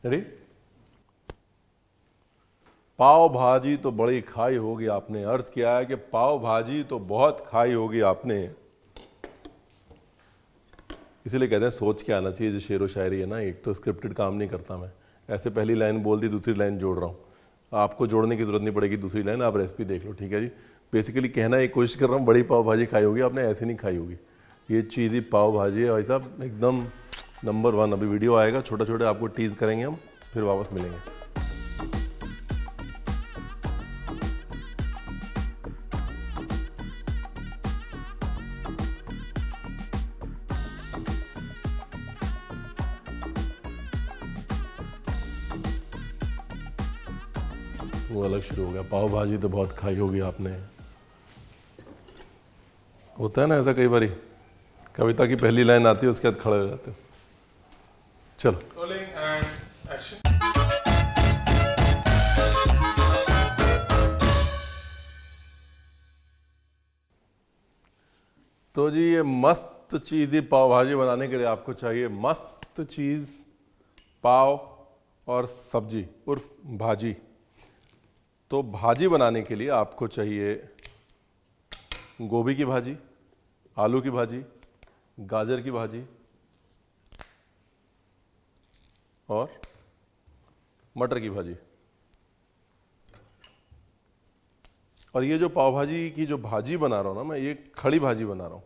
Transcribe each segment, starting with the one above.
Ready? पाव भाजी तो बड़ी खाई होगी आपने। अर्ज किया है कि पाव भाजी तो बहुत खाई होगी आपने। इसीलिए कहते हैं सोच के आना चाहिए। जो शेर व शायरी है ना, एक तो स्क्रिप्टेड काम नहीं करता मैं। ऐसे पहली लाइन बोल दी, दूसरी लाइन जोड़ रहा हूँ। आपको जोड़ने की जरूरत नहीं पड़ेगी दूसरी लाइन, आप रेसिपी देख लो, ठीक है जी। बेसिकली कहना एक कोशिश कर रहा हूँ, बड़ी पाव भाजी खाई होगी आपने, ऐसी नहीं खाई होगी। ये चीज़ी पाव भाजी है भाई साहब, एकदम नंबर 1। अभी वीडियो आएगा, छोटे छोटे आपको टीज़ करेंगे हम, फिर वापस मिलेंगे। वो अलग शुरू हो गया, पाव भाजी तो बहुत खाई होगी आपने। होता है ना ऐसा कई बारी, कविता की पहली लाइन आती है, उसके बाद खड़े हो जाते हैं। चलो तो जी, ये मस्त चीज़ी पाव भाजी बनाने के लिए आपको चाहिए मस्त चीज़, पाव और सब्जी उर्फ भाजी। तो भाजी बनाने के लिए आपको चाहिए गोभी की भाजी, आलू की भाजी, गाजर की भाजी और मटर की भाजी। और ये जो पाव भाजी की जो भाजी बना रहा हूँ ना मैं, ये खड़ी भाजी बना रहा हूँ।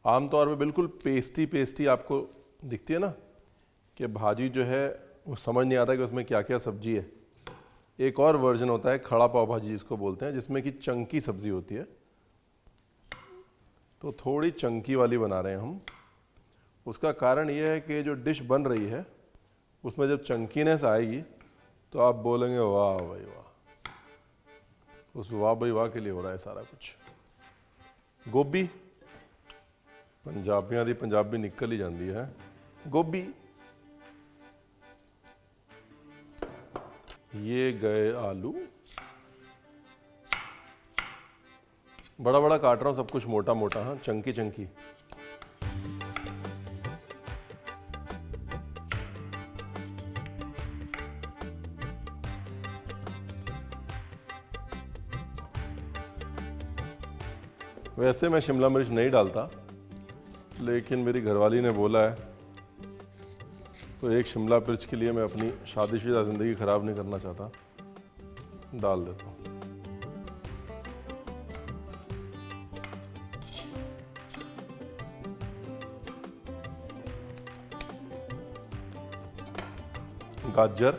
आमतौर पे बिल्कुल पेस्टी पेस्टी आपको दिखती है ना, कि भाजी जो है वो समझ नहीं आता कि उसमें क्या क्या सब्जी है। एक और वर्जन होता है खड़ा पाव भाजी जिसको बोलते हैं, जिसमें कि चंकी सब्जी होती है। तो थोड़ी चंकी वाली बना रहे हैं हम। उसका कारण ये है कि जो डिश बन रही है उसमें जब चंकीनेस आएगी तो आप बोलेंगे वाह भाई वाह। उस वाह भाई वाह के लिए हो रहा है सारा कुछ। गोभी, पंजाबियों दी पंजाबी निकल ही जाती है। गोभी, ये गए आलू। बड़ा बड़ा काट रहा हूँ सब कुछ, मोटा मोटा, हाँ, चंकी चंकी। वैसे मैं शिमला मिर्च नहीं डालता, लेकिन मेरी घरवाली ने बोला है तो एक शिमला मिर्च के लिए मैं अपनी शादीशुदा ज़िंदगी ख़राब नहीं करना चाहता, डाल देता हूँ। गाजर,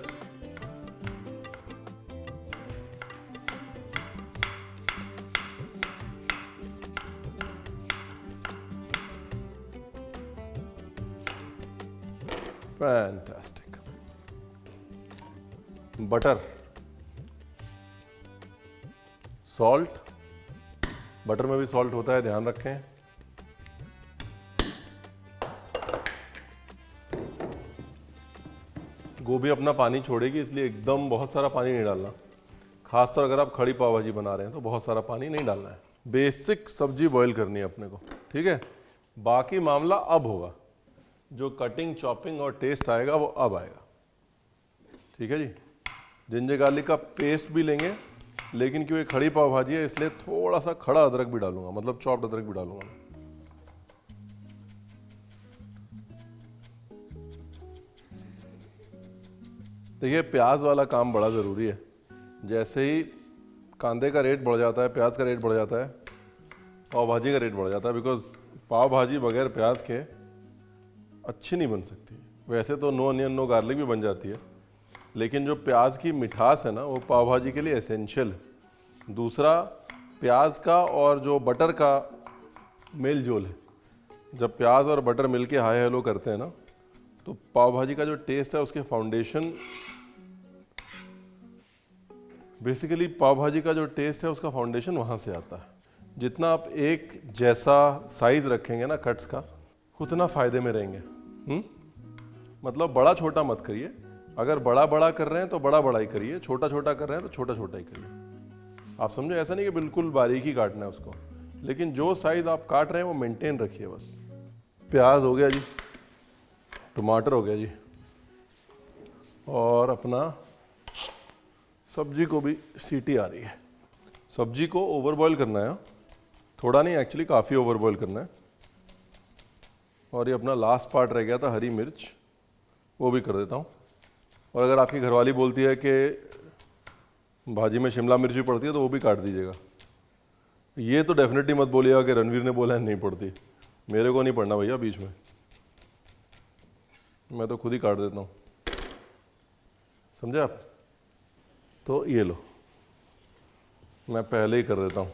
फैंटास्टिक। बटर, सॉल्ट, बटर में भी सॉल्ट होता है, ध्यान रखें। गोभी अपना पानी छोड़ेगी, इसलिए एकदम बहुत सारा पानी नहीं डालना। खासतौर अगर आप खड़ी पाव भाजी बना रहे हैं तो बहुत सारा पानी नहीं डालना है। बेसिक सब्जी बॉईल करनी है अपने को, ठीक है। बाकी मामला अब होगा, जो कटिंग चॉपिंग और टेस्ट आएगा वो अब आएगा, ठीक है जी। जिंजर गार्लिक का पेस्ट भी लेंगे, लेकिन क्योंकि खड़ी पाव भाजी है इसलिए थोड़ा सा खड़ा अदरक भी डालूंगा, मतलब चॉप्ड अदरक भी डालूंगा मैं। देखिए, प्याज वाला काम बड़ा ज़रूरी है। जैसे ही कांदे का रेट बढ़ जाता है, प्याज का रेट बढ़ जाता है, पाव भाजी का रेट बढ़ जाता है। बिकॉज पाव भाजी बगैर प्याज के अच्छी नहीं बन सकती। वैसे तो नो अनियन नो गार्लिक भी बन जाती है, लेकिन जो प्याज की मिठास है ना, वो पाव भाजी के लिए एसेंशियल है। दूसरा, प्याज का और जो बटर का मेल जोल है। जब प्याज और बटर मिलके हाय हेलो करते हैं ना, तो पाव भाजी का जो टेस्ट है उसके फाउंडेशन, बेसिकली पाव भाजी का जो टेस्ट है उसका फाउंडेशन वहाँ से आता है। जितना आप एक जैसा साइज रखेंगे ना कट्स का, उतना फ़ायदे में रहेंगे। मतलब बड़ा छोटा मत करिए। अगर बड़ा बड़ा कर रहे हैं तो बड़ा बड़ा ही करिए, छोटा छोटा कर रहे हैं तो छोटा छोटा ही करिए। आप समझो, ऐसा नहीं कि बिल्कुल बारीकी काटना है उसको, लेकिन जो साइज़ आप काट रहे हैं वो मेंटेन रखिए बस। प्याज हो गया जी, टमाटर हो गया जी, और अपना सब्जी को भी सीटी आ रही है। सब्जी को ओवर बॉयल करना है, थोड़ा नहीं एक्चुअली काफ़ी ओवर बॉयल करना है। और ये अपना लास्ट पार्ट रह गया था हरी मिर्च, वो भी कर देता हूँ। और अगर आपकी घरवाली बोलती है कि भाजी में शिमला मिर्च भी पड़ती है तो वो भी काट दीजिएगा। ये तो डेफिनेटली मत बोलिएगा कि रणवीर ने बोला है नहीं पड़ती, मेरे को नहीं पढ़ना भैया बीच में, मैं तो खुद ही काट देता हूँ, समझे आप। तो ये लो, मैं पहले ही कर देता हूँ।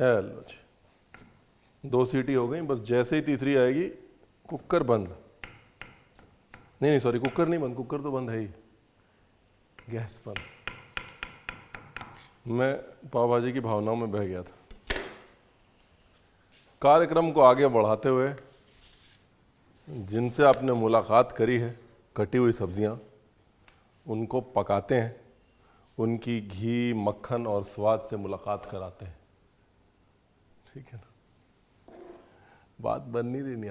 लो जी, 2 सीटी हो गई, बस जैसे ही तीसरी आएगी कुकर बंद। नहीं सॉरी, कुकर नहीं बंद, कुकर तो बंद है ही, गैस बंद। मैं पाव भाजी की भावनाओं में बह गया था। कार्यक्रम को आगे बढ़ाते हुए जिनसे आपने मुलाकात करी है, कटी हुई सब्जियां, उनको पकाते हैं, उनकी घी, मक्खन और स्वाद से मुलाकात कराते हैं। ठीक है ना, बात बन नहीं रही नहीं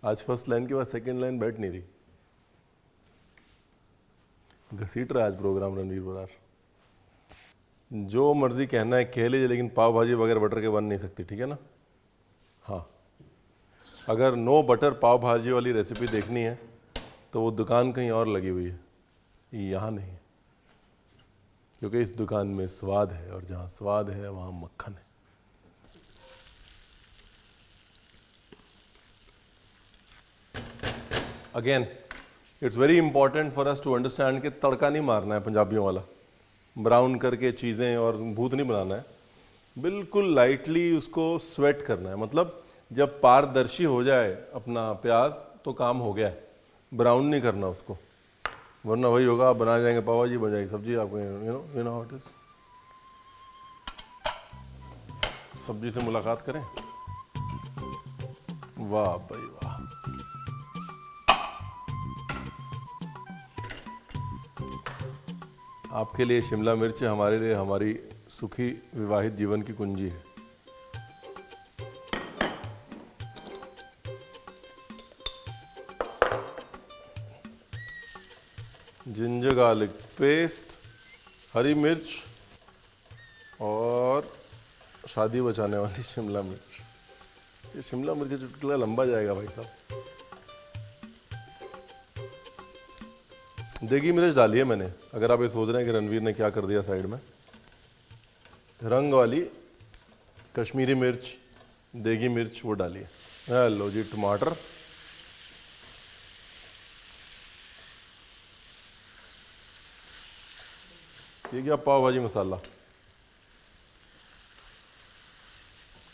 आज फर्स्ट लाइन के बाद सेकंड लाइन बैठ नहीं रही। घसीट रहा है आज प्रोग्राम रणवीर बरार। जो मर्जी कहना है कह लीजिए, लेकिन पाव भाजी बगैर बटर के बन नहीं सकती, ठीक है ना। हाँ, अगर नो बटर पाव भाजी वाली रेसिपी देखनी है तो वो दुकान कहीं और लगी हुई है, यहाँ नहीं, क्योंकि इस दुकान में स्वाद है, और जहाँ स्वाद है वहाँ मक्खन है। Again it's very important for us to understand कि तड़का नहीं मारना है पंजाबियों वाला, ब्राउन करके चीज़ें और भूत नहीं बनाना है, बिल्कुल लाइटली उसको स्वेट करना है। मतलब जब पारदर्शी हो जाए अपना प्याज तो काम हो गया है, ब्राउन नहीं करना उसको, वरना वही होगा, आप बना जाएंगे पाव भाजी, बन जाएगी सब्जी आपको, you know how it is. सब्जी से मुलाकात करें, वाह भाई वाह। आपके लिए शिमला मिर्च, हमारे लिए हमारी सुखी विवाहित जीवन की कुंजी है। जिंजर गार्लिक पेस्ट, हरी मिर्च और शादी बचाने वाली शिमला मिर्च। ये शिमला मिर्च चुटकुला लंबा जाएगा भाई साहब। देगी मिर्च डाली है मैंने, अगर आप ये सोच रहे हैं कि रणवीर ने क्या कर दिया साइड में, रंग वाली कश्मीरी मिर्च, देगी मिर्च वो डाली है। हेलो जी, टमाटर, ये क्या pav bhaji masala.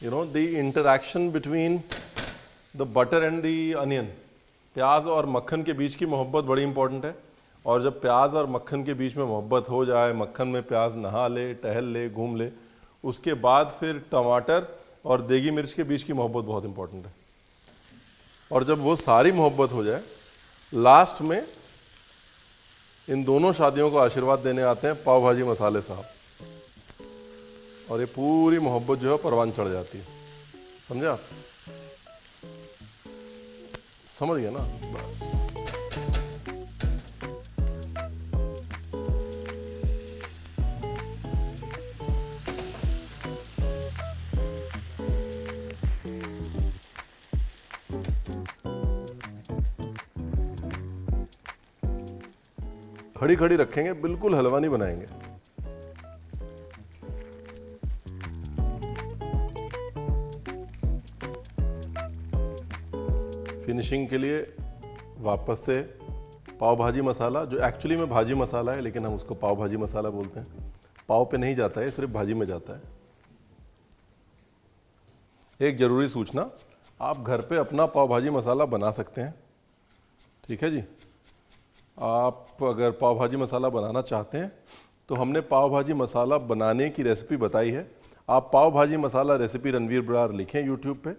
You know the interaction between the butter and the onion, प्याज और मक्खन के बीच की मोहब्बत बड़ी इंपॉर्टेंट है। और जब प्याज और मक्खन के बीच में मोहब्बत हो जाए, मक्खन में प्याज नहा ले, टहल ले, घूम ले, उसके बाद फिर टमाटर और देगी मिर्च के बीच की मोहब्बत बहुत इंपॉर्टेंट है। और जब वो सारी मोहब्बत हो जाए, लास्ट में इन दोनों शादियों को आशीर्वाद देने आते हैं पाव भाजी मसाले साहब, और ये पूरी मोहब्बत जो है परवान चढ़ जाती है। समझे आप, समझ गए ना। बस खड़ी खड़ी रखेंगे, बिल्कुल हलवा नहीं बनाएंगे। फिनिशिंग के लिए वापस से पाव भाजी मसाला, जो एक्चुअली में भाजी मसाला है लेकिन हम उसको पाव भाजी मसाला बोलते हैं। पाव पे नहीं जाता है, सिर्फ भाजी में जाता है। एक ज़रूरी सूचना, आप घर पे अपना पाव भाजी मसाला बना सकते हैं, ठीक है जी। आप अगर पाव भाजी मसाला बनाना चाहते हैं तो हमने पाव भाजी मसाला बनाने की रेसिपी बताई है। आप पाव भाजी मसाला रेसिपी रणवीर बरार लिखें यूट्यूब पे,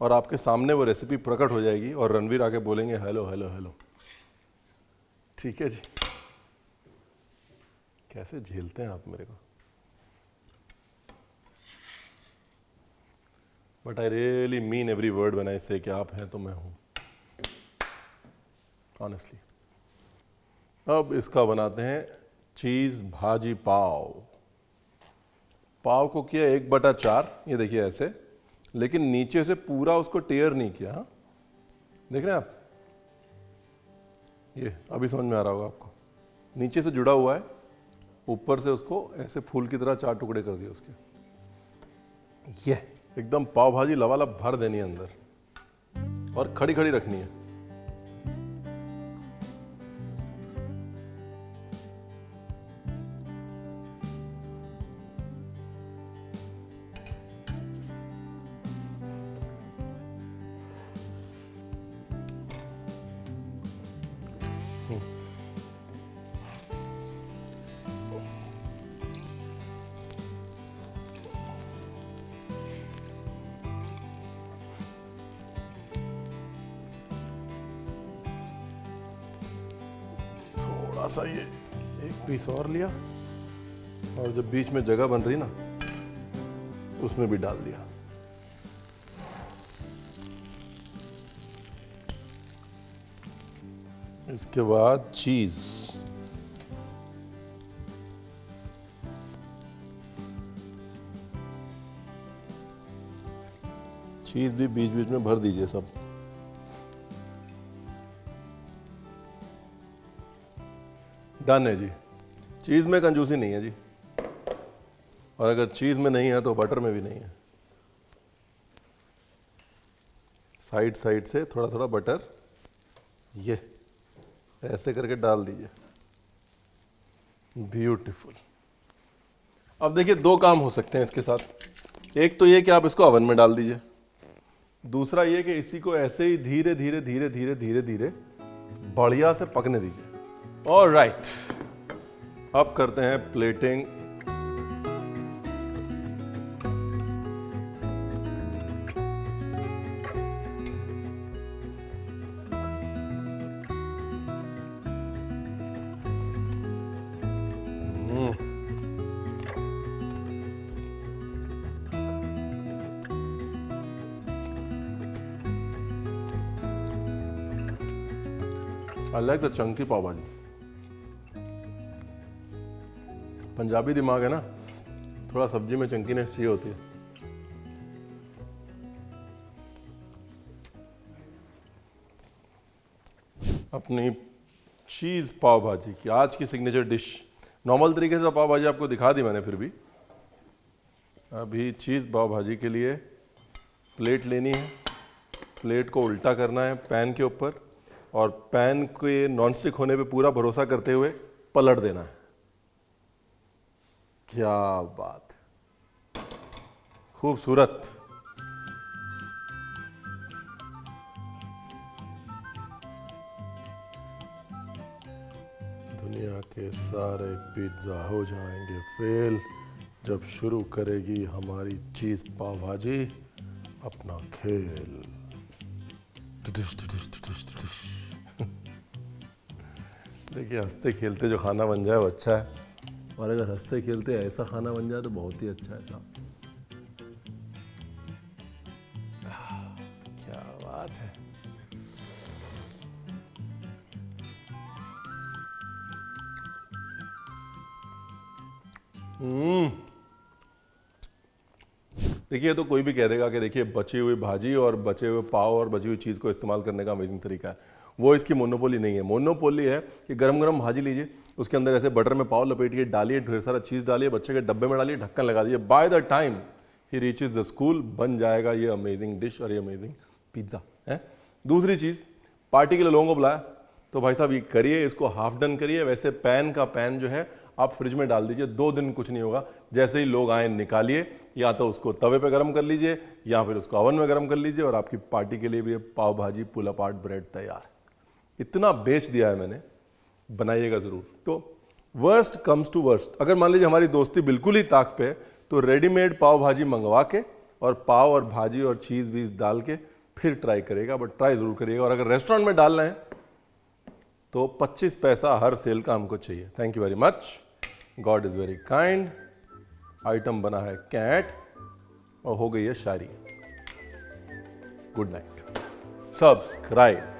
और आपके सामने वो रेसिपी प्रकट हो जाएगी, और रणवीर आके बोलेंगे हेलो हेलो हेलो। ठीक है जी। कैसे झेलते हैं आप मेरे को। But I really mean every word when I से कि आप हैं तो मैं हूं, ऑनेस्टली। अब इसका बनाते हैं चीज भाजी पाव। पाव को किया 1/4, ये देखिए ऐसे, लेकिन नीचे से पूरा उसको टेयर नहीं किया। हाँ, देख रहे हैं आप, ये अभी समझ में आ रहा होगा आपको, नीचे से जुड़ा हुआ है, ऊपर से उसको ऐसे फूल की तरह 4 टुकड़े कर दिए उसके। ये एकदम पाव भाजी लबालब भर देनी है अंदर और खड़ी खड़ी रखनी है। थोड़ा सा ये एक पीस और लिया और जब बीच में जगह बन रही ना उसमें भी डाल दिया। इसके बाद चीज, चीज भी बीच बीच में भर दीजिए सब। डन है जी। चीज में कंजूसी नहीं है जी, और अगर चीज में नहीं है तो बटर में भी नहीं है। साइड साइड से थोड़ा थोड़ा बटर ये ऐसे करके डाल दीजिए। ब्यूटीफुल। अब देखिए 2 काम हो सकते हैं इसके साथ। एक तो ये कि आप इसको ओवन में डाल दीजिए, दूसरा ये कि इसी को ऐसे ही धीरे धीरे धीरे धीरे धीरे धीरे बढ़िया से पकने दीजिए। ऑलराइट, अब करते हैं plating. I like the chunky पाव भाजी। पंजाबी दिमाग है ना, थोड़ा सब्जी में चंकीनेस चाहिए होती है। अपनी चीज पाव भाजी की आज की सिग्नेचर डिश। नॉर्मल तरीके से पाव भाजी आपको दिखा दी मैंने, फिर भी अभी चीज पाव भाजी के लिए प्लेट लेनी है। प्लेट को उल्टा करना है पैन के ऊपर और पैन के नॉनस्टिक होने पे पूरा भरोसा करते हुए पलट देना है। क्या बात, खूबसूरत। दुनिया के सारे पिज्जा हो जाएंगे फेल जब शुरू करेगी हमारी चीज पाव भाजी अपना खेल। देखिए, हंसते खेलते जो खाना बन जाए वो अच्छा है, और अगर हंसते खेलते ऐसा खाना बन जाए तो बहुत ही अच्छा है साहब। क्या बात है। देखिए, तो कोई भी कह देगा कि देखिए बची हुई भाजी और बचे हुए पाव और बची हुई चीज़ को इस्तेमाल करने का अमेजिंग तरीका है। वो इसकी मोनोपोली नहीं है। मोनोपोली है कि गरम गरम भाजी लीजिए, उसके अंदर ऐसे बटर में पाव लपेटिए, डालिए, ढेर सारा चीज़ डालिए, बच्चे के डब्बे में डालिए, ढक्कन लगा दीजिए। By the time he reaches the school बन जाएगा ये अमेजिंग डिश और ये अमेजिंग पिज्ज़ा है। दूसरी चीज़, पार्टी के लिए लोगों को बुलाया तो भाई साहब ये करिए, इसको हाफ डन करिए। वैसे पैन का पैन जो है आप फ्रिज में डाल दीजिए, 2 दिन कुछ नहीं होगा। जैसे ही लोग आए निकालिए, या तो उसको तवे पे गरम कर लीजिए या फिर उसको ओवन में गरम कर लीजिए, और आपकी पार्टी के लिए भी पाव भाजी पुल अपार्ट ब्रेड तैयार। इतना बेच दिया है मैंने, बनाइएगा ज़रूर। तो वर्स्ट कम्स टू वर्स्ट, अगर मान लीजिए हमारी दोस्ती बिल्कुल ही ताक पे है तो रेडीमेड पाव भाजी मंगवा के और पाव और भाजी और चीज़ वीज डाल के फिर ट्राई करिएगा, बट ट्राई ज़रूर करिएगा। और अगर रेस्टोरेंट में डालना है तो 25 पैसा हर सेल का हमको चाहिए। Thank you very much, God is very kind. Item बना है कैट और हो गई है शायरी। Good night. सब्सक्राइब।